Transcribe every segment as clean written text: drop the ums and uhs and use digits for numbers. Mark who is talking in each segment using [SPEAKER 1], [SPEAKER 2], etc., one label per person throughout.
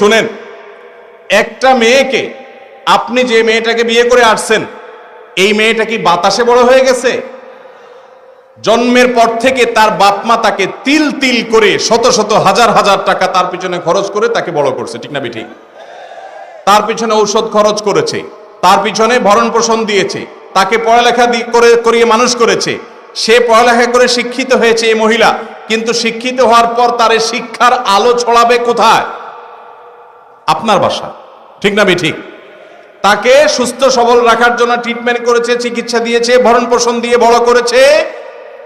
[SPEAKER 1] শুনেন, একটা মেয়েকে, আপনি যে মেয়েটাকে বিয়ে করে আসছেন, এই মেয়েটা কি বাতাসে বড় হয়ে গেছে? জন্মের পর থেকে তার বাপ মা তাকে তিল তিল করে শত শত হাজার হাজার টাকা তার পিছনে খরচ করে তাকে বড় করছে, ঠিক না বেঠিক? তার পিছনে ঔষধ খরচ করেছে, তার পিছনে ভরণ পোষণ দিয়েছে, তাকে পড়ালেখা করিয়ে মানুষ করেছে। সে পড়ালেখা করে শিক্ষিত হয়েছে এই মহিলা, কিন্তু শিক্ষিত হওয়ার পর তার এই শিক্ষার আলো ছড়াবে কোথায়? আপনার বাসা, ঠিক না বেঠিক? তাকে সুস্থ সবল রাখার জন্য ট্রিটমেন্ট করেছে, চিকিৎসা দিয়েছে, ভরণ পোষণ দিয়ে বড় করেছে।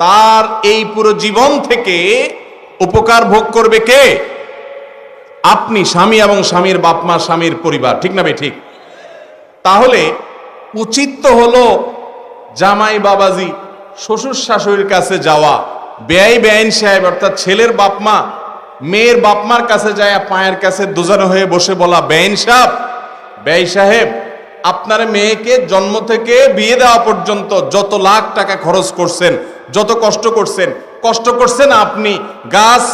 [SPEAKER 1] তার এই পুরো জীবন থেকে উপকার ভোগ করবে কে? আপনি, স্বামী এবং স্বামীর বাপ মা, স্বামীর পরিবার, ঠিক না বেঠিক? তাহলে উচিত তো হলো জামাই বাবাজি, শ্বশুর শাশুড়ির কাছে যাওয়া, বেআইন সাহেব অর্থাৎ ছেলের বাপ মা মেয়ের বাপ মার কাছে যায় পায়ের কাছে দুজানো হয়ে বসে বলা, বেআইন সাহেব আপনার মেয়েকে জন্ম থেকে বিয়ে দেওয়া পর্যন্ত যত লাখ টাকা খরচ করছেন, যত কষ্ট করছেন আপনি, গাছ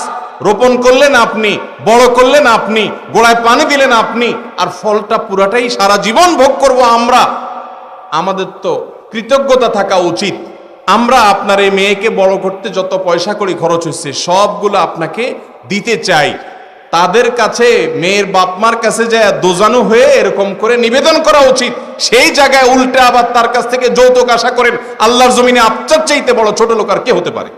[SPEAKER 1] রোপণ করলেন আপনি, বড় করলেন আপনি, গোড়ায় পানি দিলেন আপনি, আর ফলটা পুরাটাই সারা জীবন ভোগ করব আমরা। আমাদের তো কৃতজ্ঞতা থাকা উচিত। আমরা আপনার এই মেয়েকে বড় করতে যত পয়সা করি খরচ হচ্ছে সবগুলো আপনাকে দিতে চাই। তাদের কাছে, মেয়ের বাপমার কাছে যায় দোজানো হয়ে এরকম করে নিবেদন করা উচিত। সেই জায়গায় উল্টে আবার তার কাছ থেকে যৌতুক আশা করেন, আল্লাহর জমিনে আপনার চাইতে বড় ছোট লোক আর কে হতে পারে?